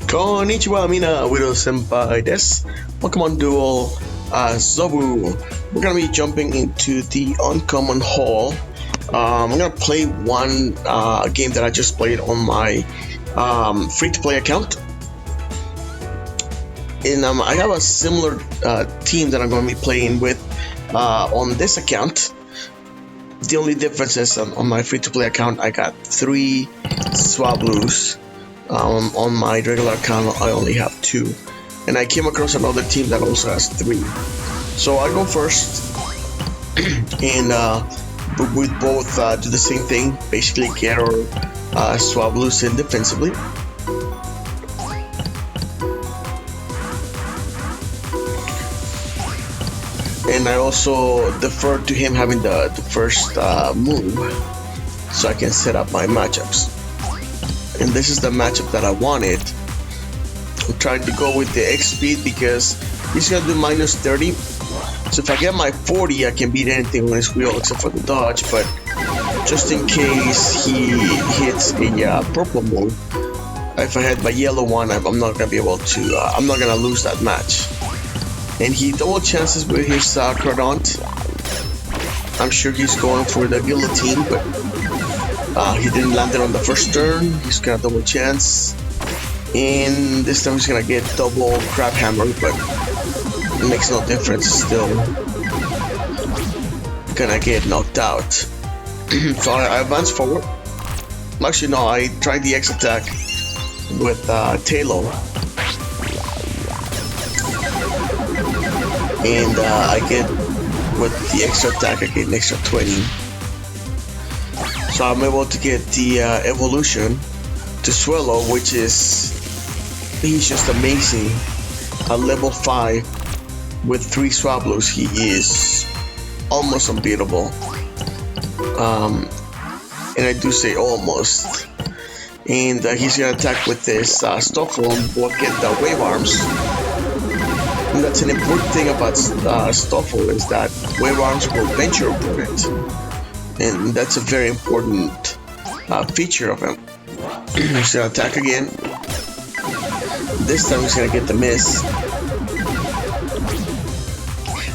Konnichiwa, mina, Widow Senpai desu. Welcome on Duel, Swablu. We're gonna be jumping into the Uncommon Hall. I'm gonna play one game that I just played on my free-to-play account. And I have a similar team that I'm gonna be playing with on this account. The only difference is on my free-to-play account, I got 3 Swablus. On my regular account, I only have 2, and I came across another team that also has 3. So I go first, and we both do the same thing, basically get our Swablus in defensively. And I also defer to him having the first move, so I can set up my matchups. And this is the matchup that I wanted. I'm trying to go with the X speed because he's gonna do minus 30. So if I get my 40, I can beat anything on his wheel except for the dodge. But just in case he hits a purple move, if I had my yellow one, I'm not gonna be able to. I'm not gonna lose that match. And he double chances with his Cardant. I'm sure he's going for the guillotine, but he didn't land it on the first turn. He's got a double chance, and this time he's gonna get double crab hammer, but it makes no difference. Still gonna get knocked out. So I advance forward. Actually, no, I tried the X attack with Talo, and I get with the extra attack. I get an extra 20. So I'm able to get the evolution to Swallow, which is, he's just amazing. At level 5 with 3 Swablus, he is almost unbeatable. And I do say almost. And he's gonna attack with this Stoffel and we'll get the wave arms. And that's an important thing about Stoffel, is that wave arms will bend your opponent. And that's a very important feature of him. He's gonna attack again. This time he's gonna get the miss.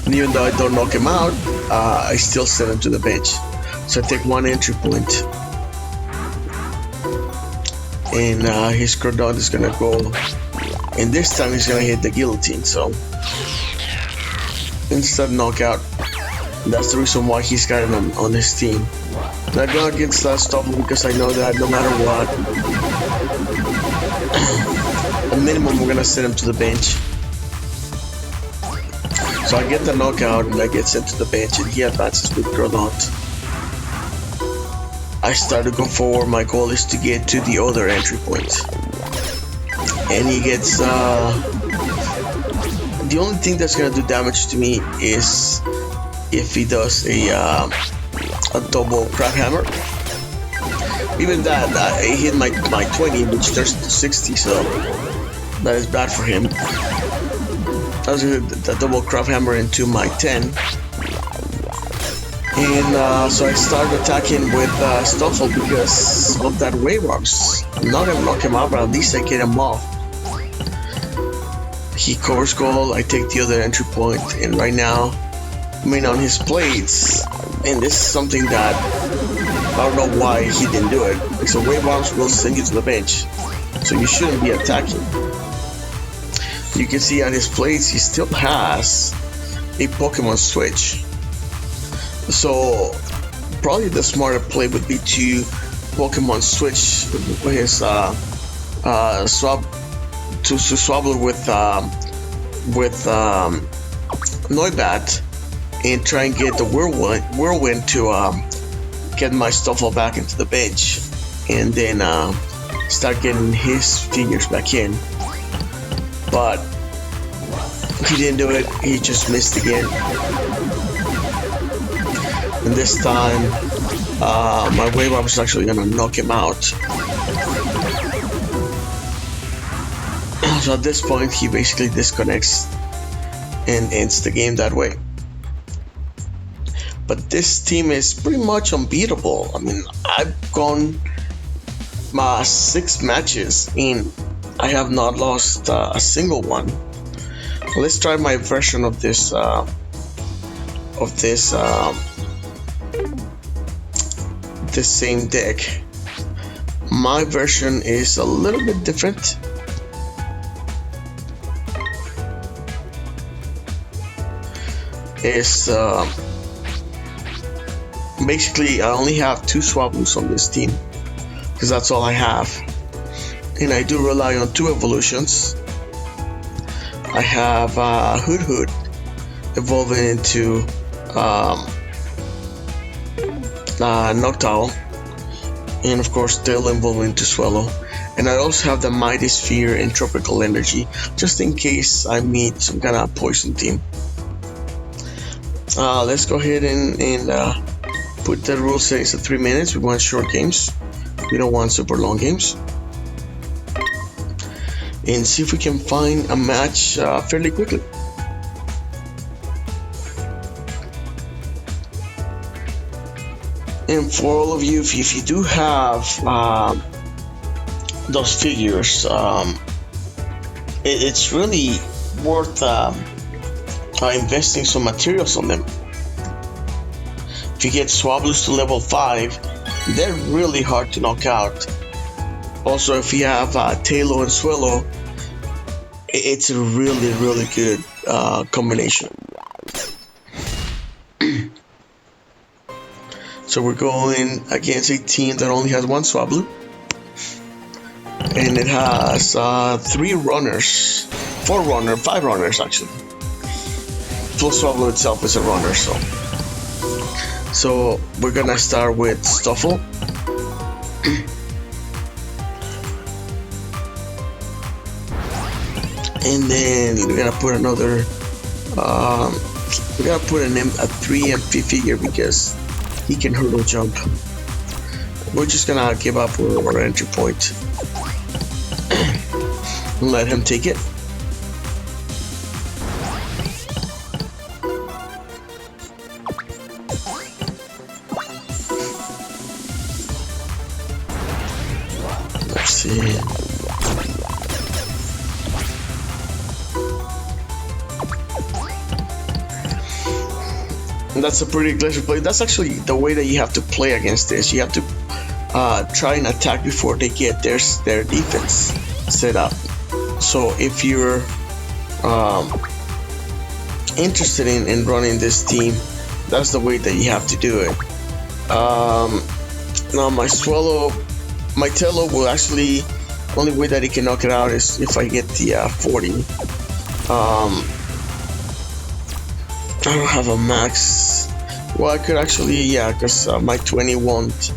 And even though I don't knock him out, I still send him to the bench. So I take 1 entry point. And his Cardant is gonna go. And this time he's gonna hit the guillotine. So instant knockout. That's the reason why he's got it on his team. And I go against Stoffel because I know that no matter what, at minimum we're gonna send him to the bench. So I get the knockout and I get sent to the bench, and he advances with Cardant. I start to go forward. My goal is to get to the other entry point, and he gets. The only thing that's gonna do damage to me is if he does a double crab hammer. Even that, I hit my 20, which turns to 60, so that is bad for him. I was gonna hit the double crab hammer into my 10. And so I started attacking with Stoffel because of that wave arms. I'm not gonna knock him out, but at least I get him off. He covers goal, I take the other entry point, and right now, on his plates, and this is something that I don't know why he didn't do it. So wave arms will send you to the bench, so you shouldn't be attacking. You can see on his plates he still has a Pokemon switch. So probably the smarter play would be to Pokemon switch with his Swablu with Noibat, and try and get the whirlwind to get my Stoffel back into the bench, and then start getting his figures back in. But he didn't do it. He just missed again. And this time, my wave arm is actually gonna knock him out. So at this point, he basically disconnects and ends the game that way. But this team is pretty much unbeatable. I mean, I've gone 6 matches in I have not lost a single one. Let's try my version of this this same deck. My version is a little bit different. It's basically I only have 2 Swablus on this team because that's all I have, and I do rely on 2 evolutions. I have Hood evolving into Noctowl, and of course Duel evolving into Swallow. And I also have the Mighty Sphere and Tropical Energy, just in case I meet some kind of poison team. Let's go ahead and put the rule settings at 3 minutes. We want short games. We don't want super long games. And see if we can find a match fairly quickly. And for all of you, if you do have those figures, it's really worth investing some materials on them. If you get Swablus to level 5, they're really hard to knock out. Also, if you have Tailo and Swallow, it's a really good combination. So we're going against a team that only has 1 Swablu, and it has 3 runners, 5 runners actually. Full Swablu itself is a runner, so we're gonna start with Stuffle. And then we're gonna put another we're gonna put a 3 MP figure because he can hurdle jump. We're just gonna give up our entry point and let him take it. Let's see. And that's a pretty aggressive play. That's actually the way that you have to play against this. You have to try and attack before they get their defense set up. So if you're interested in running this team, that's the way that you have to do it. Now my Tailo will actually, only way that he can knock it out is if I get the 40. I don't have a max. Well, I could actually, yeah, because my 20 won't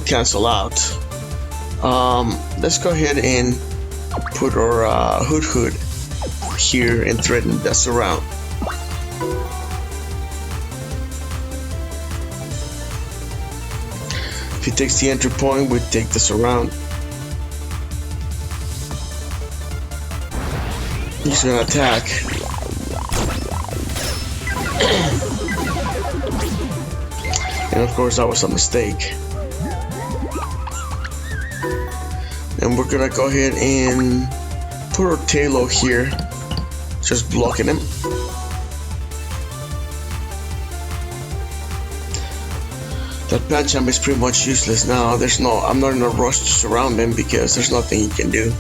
cancel out. Let's go ahead and put our Hood here and threaten the surround. If he takes the entry point, we take the surround. He's gonna attack. And of course that was a mistake. And we're gonna go ahead and put our Tailo here, just blocking him. That Pancham is pretty much useless now. I'm not in a rush to surround him because there's nothing he can do.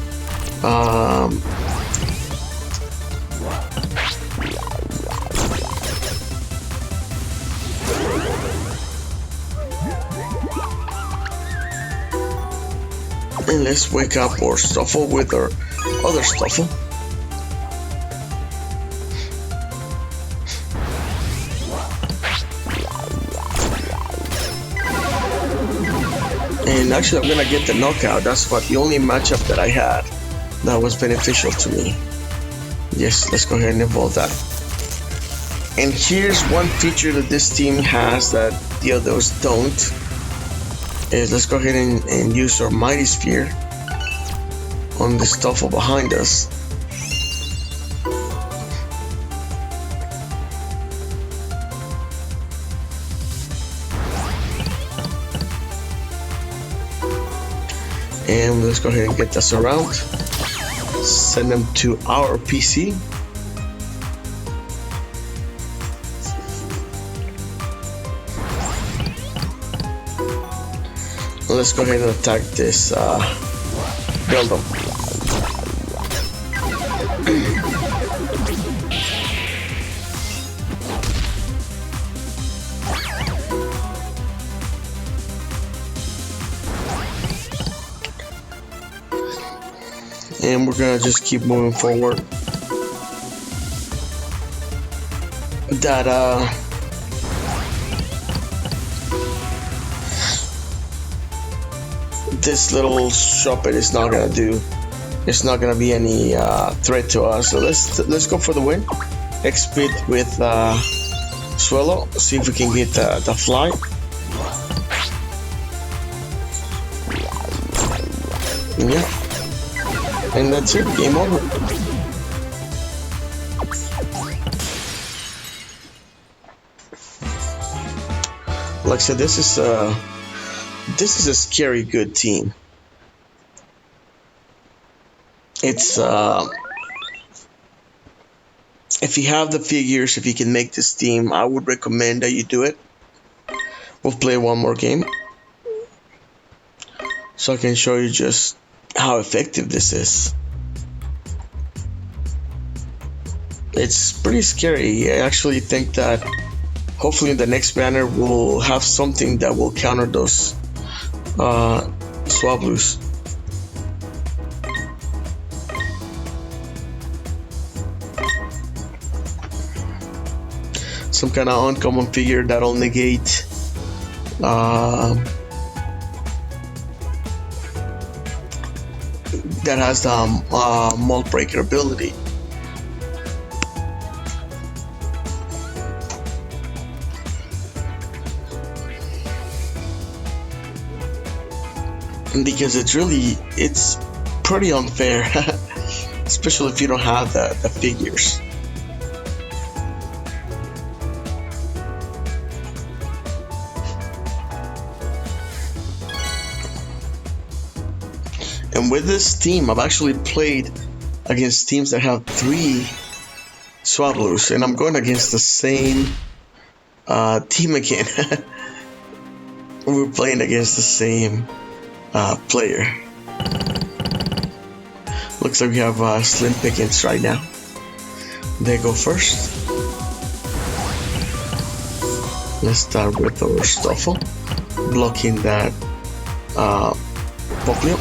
And let's wake up our Stuffle with our other Stuffle. And actually I'm gonna get the knockout. That's what the only matchup that I had that was beneficial to me. Yes, let's go ahead and evolve that. And here's one feature that this team has that the others don't. Is let's go ahead and use our Mighty Sphere on the Stuffle behind us. And let's go ahead and get the surround. Send them to our PC. Let's go ahead and attack this building. And we're gonna just keep moving forward. That this little shop is not gonna do. It's not gonna be any threat to us. So let's go for the win. X-Speed with Swallow. See if we can get the fly. Yeah. And that's it, game over. Like I said, this is a scary good team. It's if you have the figures, if you can make this team, I would recommend that you do it. We'll play one more game so I can show you just how effective this is. It's pretty scary. I actually think that hopefully in the next banner we'll have something that will counter those Swablus. Some kind of uncommon figure that'll negate that has the mold breaker ability. Because it's pretty unfair, especially if you don't have the figures. And with this team, I've actually played against teams that have 3 Swablus, and I'm going against the same team again. We're playing against the same player. Looks like we have slim pickings right now. They go first. Let's start with our Stoffel, blocking that Poplio.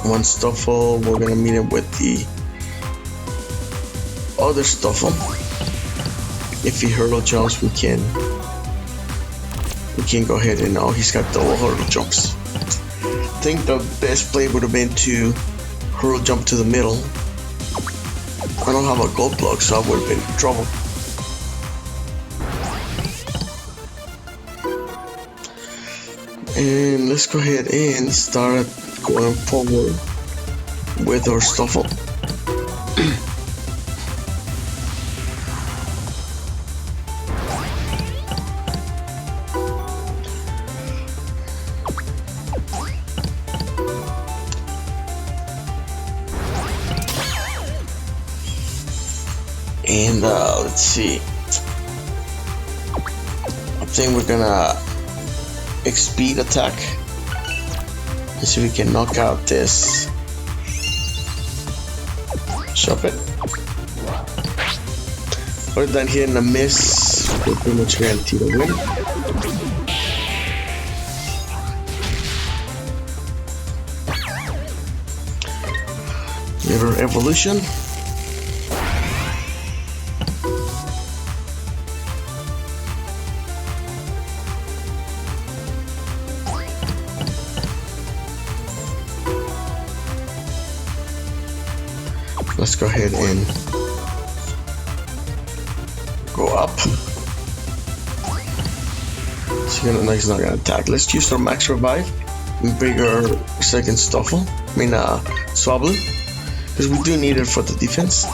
One Stoffel, we're gonna meet him with the other Stoffel. If he hurdle jumps, we can go ahead and he's got double hurdle jumps. I think the best play would have been to hurdle jump to the middle. I don't have a gold block, so I would have been in trouble. And let's go ahead and start going forward with our Stoffel. And let's see. I think we're gonna X-Speed attack. Let's see if we can knock out this Shop It. Other than hitting a miss, we're pretty much guaranteed to win. River Evolution. Let's go ahead and go up. So he's not gonna attack. Let's use our max revive and bring our second Stoffel. Swablu, because we do need it for the defense.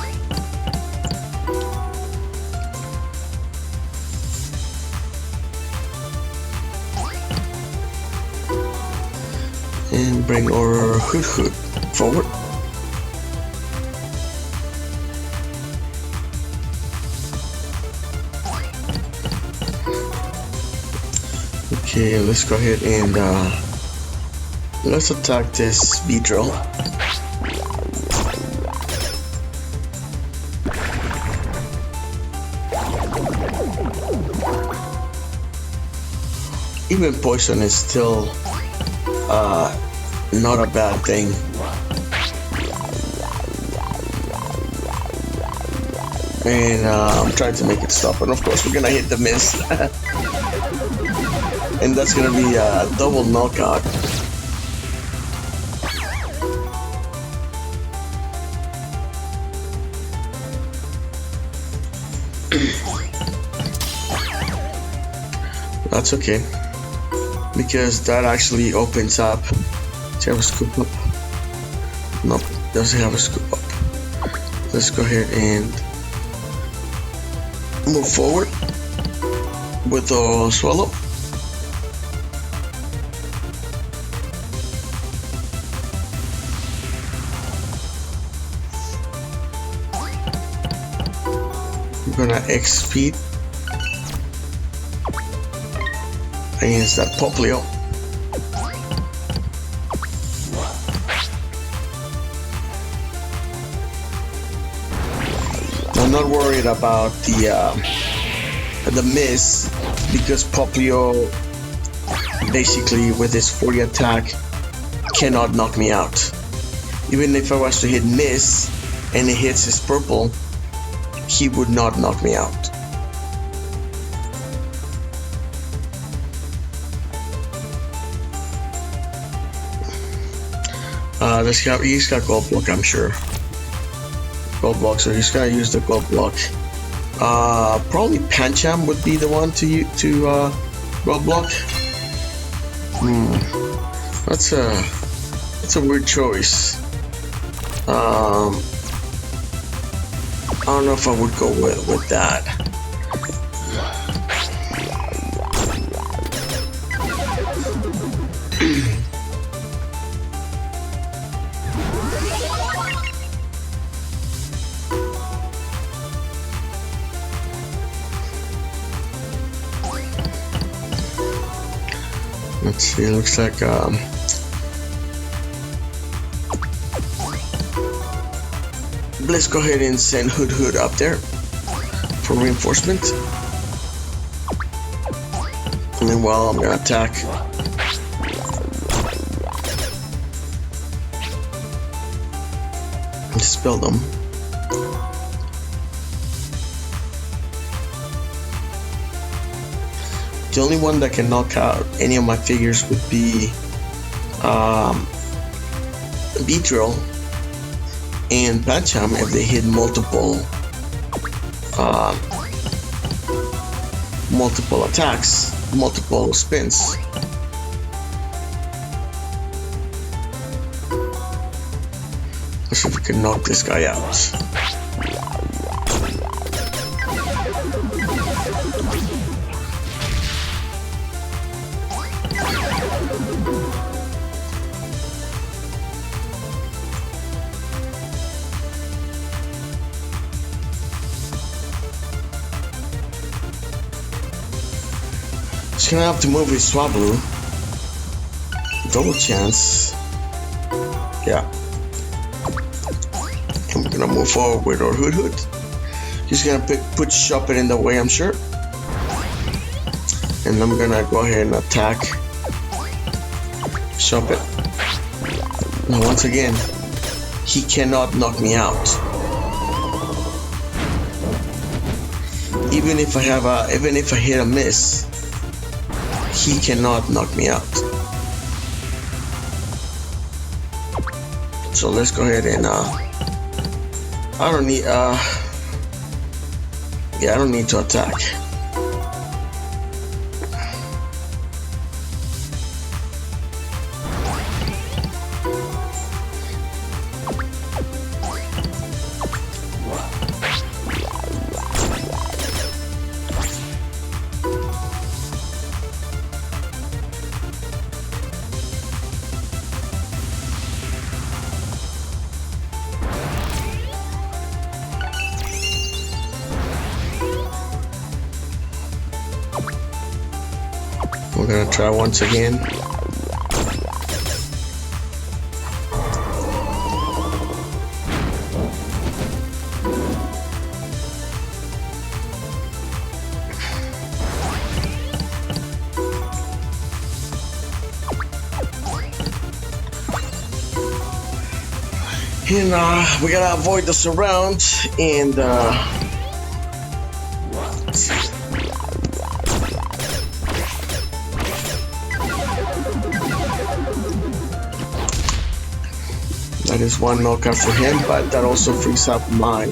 And bring our Hood forward. Okay, let's go ahead and let's attack this Beedrill. Even poison is still not a bad thing. And I'm trying to make it stop, and of course we're gonna hit the miss. And that's gonna be a double knockout. That's okay, because that actually opens up. Does it have a scoop up? Nope, doesn't have a scoop up. Let's go ahead and move forward with the Swallow. We're gonna X speed against that Popplio. I'm not worried about the miss, because Popplio basically with his 40 attack cannot knock me out. Even if I was to hit miss and it hits his purple, he would not knock me out. He's got gold block, I'm sure. Gold block, so he's gonna use the gold block. Probably Pancham would be the one to gold block. That's a weird choice. I don't know if I would go with that. Let's see, it looks like let's go ahead and send Hood up there for reinforcement. And then while I'm gonna attack. Dispel them. The only one that can knock out any of my figures would be Beedrill and Pancham if they hit multiple attacks, multiple spins. Let's see if we can knock this guy out. Just gonna have to move with Swablu. Double chance. Yeah. I'm gonna move forward with our Hood. He's gonna put Shuppet in the way, I'm sure. And I'm gonna go ahead and attack Shuppet. Now once again, he cannot knock me out. Even if I hit a miss, he cannot knock me out. So let's go ahead and I don't need to attack. gonna try once again. And we gotta avoid the surround and that is one knockout for him, but that also frees up my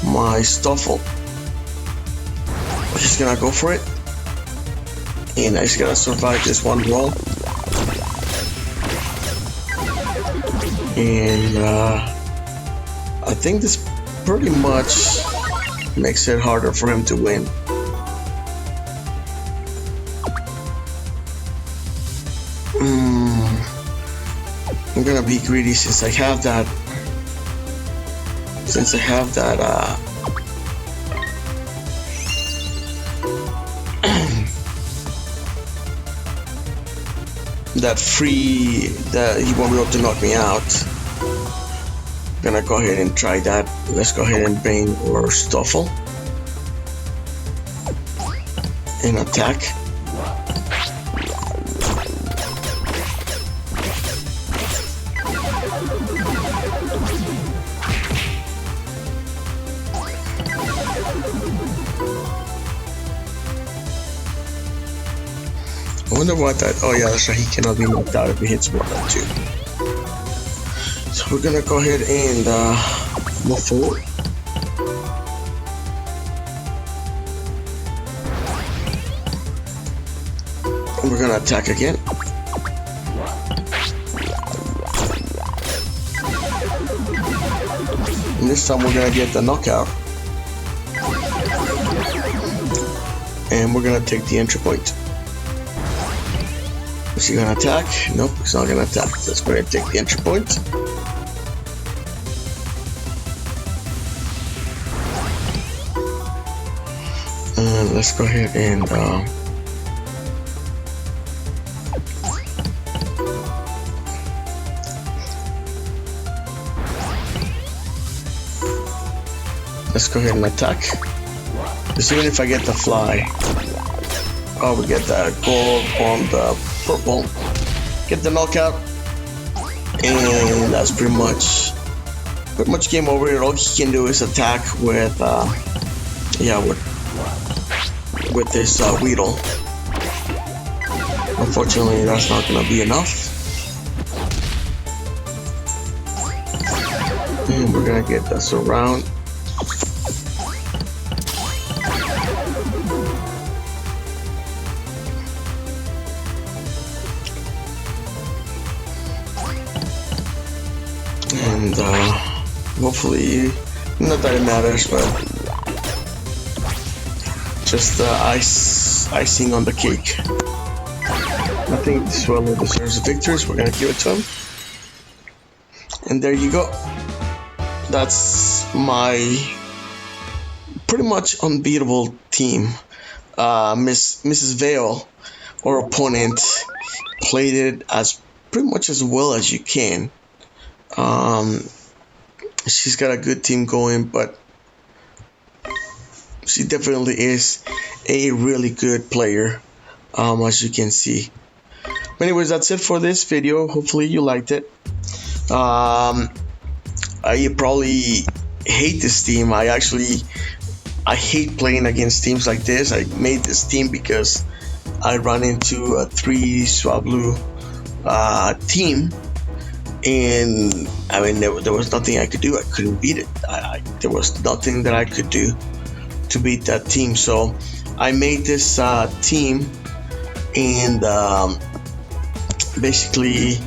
my Stoffel. He's gonna go for it. And I just gotta survive this one roll. And I think this pretty much makes it harder for him to win. I'm gonna be greedy since I have that. That free that he won't be able to knock me out. I'm gonna go ahead and try that. Let's go ahead and bring our Stoffel and attack. I wonder what that. Oh yeah, that's right. He cannot be knocked out if he hits more than 2. So we're gonna go ahead and move forward. And we're gonna attack again. And this time we're gonna get the knockout. And we're gonna take the entry point. Is he gonna attack? Nope, he's not gonna attack. Let's go ahead and take the entry point. And let's go ahead and let's go ahead and attack. Because even if I get the fly, oh, we get the gold on the purple. Get the knockout, and that's pretty much game over. All he can do is attack with with this Weedle. Unfortunately, that's not gonna be enough. And we're gonna get the surround. And hopefully, not that it matters, but just icing on the cake. I think Swablu deserves a victory, so we're gonna give it to him. And there you go. That's my pretty much unbeatable team. Mrs. Vale, our opponent, played it as pretty much as well as you can. She's got a good team going, but she definitely is a really good player, as you can see. But anyways, that's it for this video. Hopefully you liked it. I probably hate this team. I hate playing against teams like this. I made this team because I run into a 3 Swablu team. And I mean, there was nothing I could do. I couldn't beat it. There was nothing that I could do to beat that team. So I made this team, and basically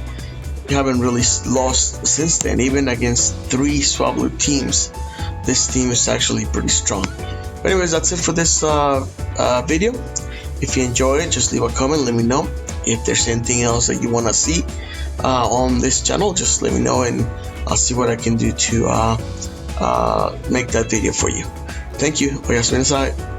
haven't really lost since then. Even against 3 Swablu teams, this team is actually pretty strong. But anyways, that's it for this video. If you enjoy it, just leave a comment. Let me know if there's anything else that you want to see on this channel. Just let me know, and I'll see what I can do to make that video for you. Thank you. Oyasuminasai.